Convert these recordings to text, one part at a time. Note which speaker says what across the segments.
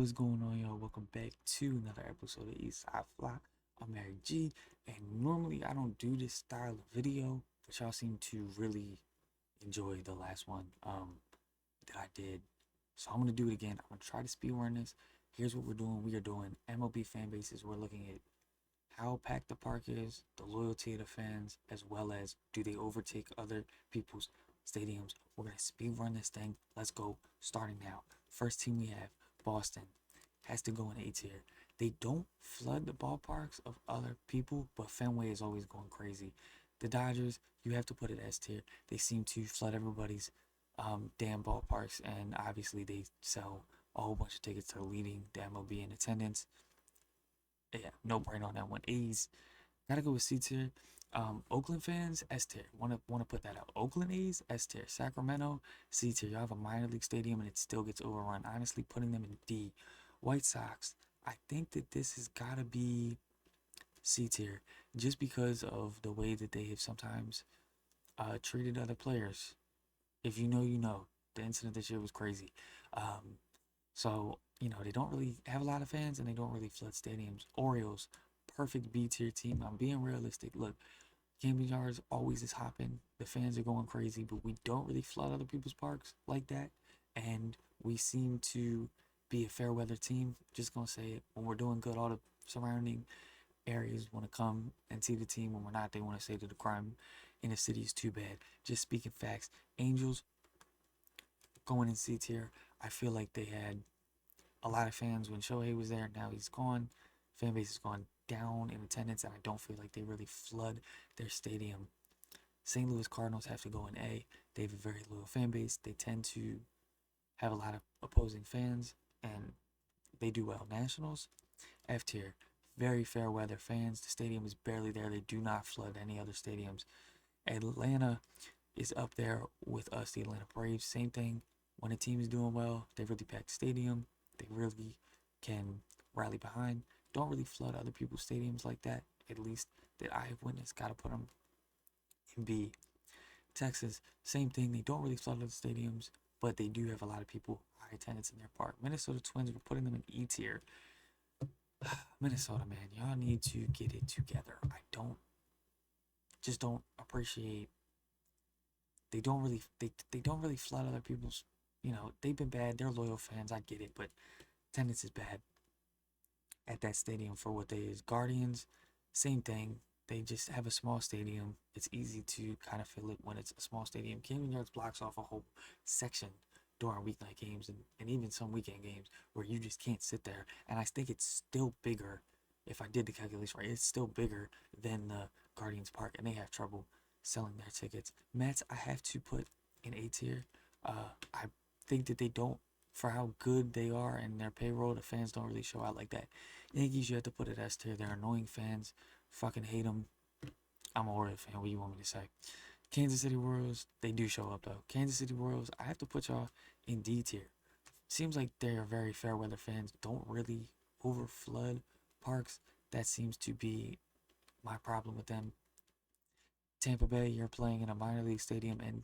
Speaker 1: What's going on, y'all? Welcome back to another episode of Eastside Fly. I'm Eric G, and normally I don't do this style of video, but y'all seem to really enjoy the last one that I did. So I'm gonna do it again. I'm gonna try to speedrun this. Here's what we're doing. We are doing MLB fan bases. We're looking at how packed the park is, the loyalty of the fans, as well as do they overtake other people's stadiums. We're gonna speedrun this thing. Let's go. Starting now. First team we have Boston. Has to go in A tier. They don't flood the ballparks of other people, but Fenway is always going crazy. The Dodgers, you have to put it S tier. They seem to flood everybody's damn ballparks, and obviously they sell a whole bunch of tickets to leading the MLB in attendance. Yeah, no brain on that one. A's, gotta go with C tier. Oakland fans, S tier. Wanna put that out. Oakland A's, S tier. Sacramento, C tier. You have a minor league stadium and it still gets overrun. Honestly, putting them in D. White Sox, I think that this has gotta be C tier, just because of the way that they have sometimes treated other players. If you know, you know. The incident this year was crazy. So, they don't really have a lot of fans and they don't really flood stadiums. Orioles, perfect B tier team. I'm being realistic. Look, Camden Yards always is hopping. The fans are going crazy, but we don't really flood other people's parks like that. And we seem to be a fair weather team. Just gonna say it. When we're doing good, all the surrounding areas want to come and see the team. When we're not, they want to say that the crime in the city is too bad. Just speaking facts. Angels going in C tier. I feel like they had a lot of fans when Shohei was there. Now he's gone. Fan base has gone down in attendance, and I don't feel like they really flood their stadium. St. Louis Cardinals have to go in A. They have a very loyal fan base. They tend to have a lot of opposing fans, and they do well. Nationals, F tier. Very fair weather fans. The stadium is barely there. They do not flood any other stadiums. Atlanta is up there with us, the Atlanta Braves. Same thing. When a team is doing well, they really pack the stadium. They really can rally behind. Don't really flood other people's stadiums like that, at least that I have witnessed. Gotta put them in B. Texas, same thing. They don't really flood other stadiums, but they do have a lot of people, high attendance in their park. Minnesota Twins, we're putting them in E tier. Minnesota, man, y'all need to get it together. I don't appreciate. They don't really flood other people's. They've been bad. They're loyal fans. I get it, but attendance is bad at that stadium for what they is. Guardians, same thing. They just have a small stadium. It's easy to kind of fill it when it's a small stadium. Camden Yards blocks off a whole section during weeknight games and even some weekend games where you just can't sit there. And I think it's still bigger. If I did the calculation right, it's still bigger than the Guardians Park, and they have trouble selling their tickets. Mets, I have to put in A tier. I think that they don't, for how good they are and their payroll, the fans don't really show out like that. Yankees, you have to put it S tier. They're annoying fans. Fucking hate them. I'm a Orioles fan. What do you want me to say? Kansas City Royals, they do show up though. Kansas City Royals, I have to put y'all in D tier. Seems like they are very fair weather fans. Don't really overflood parks. That seems to be my problem with them. Tampa Bay, you're playing in a minor league stadium, and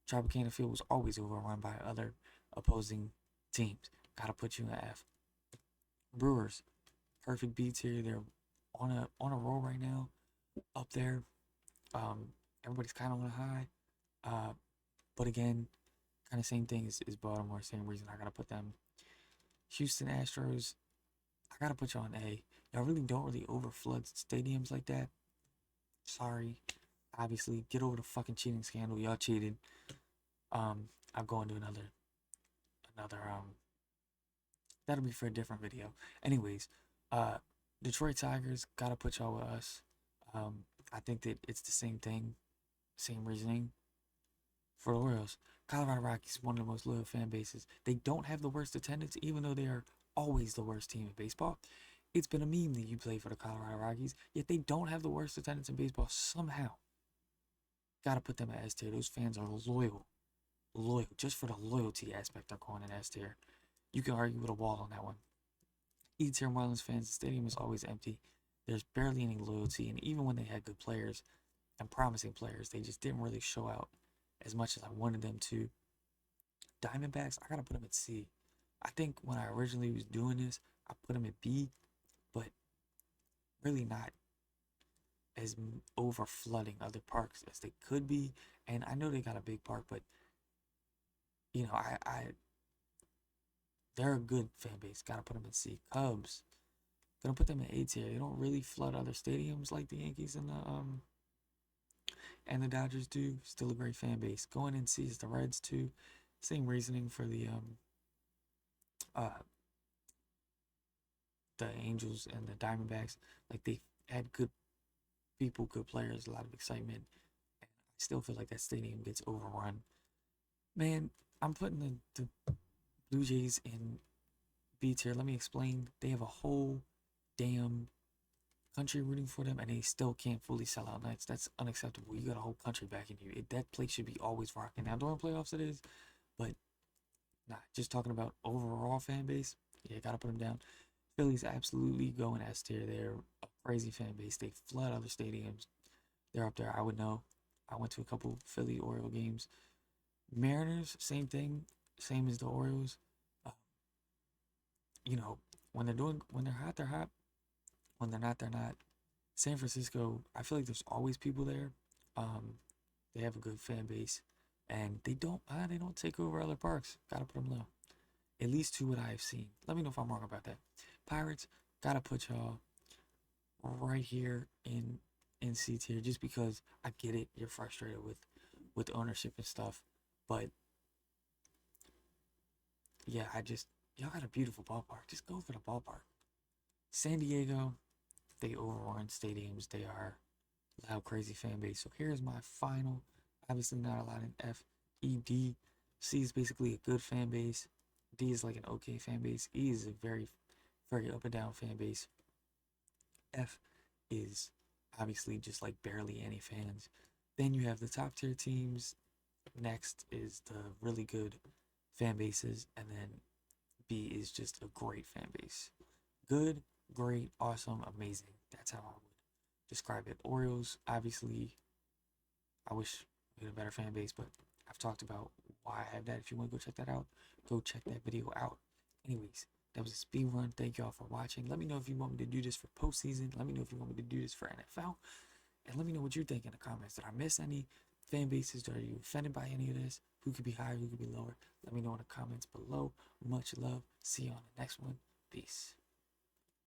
Speaker 1: Tropicana Field was always overrun by other opposing teams. Gotta put you in F. Brewers, perfect B tier. They're on a roll right now, up there. Um, Everybody's kind of on a high. But again, kind of same thing as Baltimore. Same reason I gotta put them. Houston Astros, I gotta put you on A. Y'all really don't really overflood stadiums like that. Sorry. Obviously, get over the fucking cheating scandal. Y'all cheated. I'm going to another that'll be for a different video. Anyways, Detroit Tigers, gotta put y'all with us. I think that it's the same thing, same reasoning for the Orioles. Colorado Rockies, one of the most loyal fan bases. They don't have the worst attendance, even though they are always the worst team in baseball. It's been a meme that you play for the Colorado Rockies, yet they don't have the worst attendance in baseball somehow. Gotta put them at S tier. Those fans are loyal. Loyal. Just for the loyalty aspect, they're going in S tier. You can argue with a wall on that one. E tier Marlins fans, the stadium is always empty. There's barely any loyalty, and even when they had good players and promising players, they just didn't really show out as much as I wanted them to. Diamondbacks, I gotta put them at C. I think when I originally was doing this, I put them at B, but really not as over flooding other parks as they could be. And I know they got a big park, but I they're a good fan base. Gotta put them in C. Cubs, gonna put them in A tier. They don't really flood other stadiums like the Yankees and the Dodgers do. Still a great fan base. Going in C is the Reds too. Same reasoning for uh the Angels and the Diamondbacks. Like they had good people, good players, a lot of excitement. And I still feel like that stadium gets overrun. Man, I'm putting the Blue Jays in B tier. Let me explain. They have a whole damn country rooting for them, and they still can't fully sell out nights. That's unacceptable. You got a whole country backing you. That place should be always rocking. Now during playoffs it is, but nah. Just talking about overall fan base, yeah, gotta put them down. Philly's absolutely going S tier. They're a crazy fan base. They flood other stadiums. They're up there. I would know. I went to a couple Philly Oriole games. Mariners, same thing, same as the Orioles. Uh, you know, when they're hot, they're hot. When they're not, they're not. San Francisco, I feel like there's always people there. Um, they have a good fan base, and they don't take over other parks. Gotta put them low. At least to what I've seen. Let me know if I'm wrong about that. Pirates, gotta put y'all right here in C tier, just because I get it. You're frustrated with ownership and stuff, but yeah, y'all got a beautiful ballpark. Just go for the ballpark. San Diego, they overrun stadiums. They are loud, crazy fan base. So here's my final. Obviously, not a lot in F. E, D. C is basically a good fan base. D is like an okay fan base. E is a very, very up and down fan base. F is obviously just like barely any fans. Then you have the top tier teams. Next is the really good fan bases. And then B is just a great fan base. Good, great, awesome, amazing. That's how I would describe it. Orioles, obviously, I wish we had a better fan base, but I've talked about why I have that. If you want to go check that out, go check that video out. Anyways, that was a speed run. Thank y'all for watching. Let me know if you want me to do this for postseason. Let me know if you want me to do this for NFL. And let me know what you think in the comments. Did I miss any fan bases? Are you offended by any of this? Who could be higher? Who could be lower? Let me know in the comments below. Much love. See you on the next one. Peace.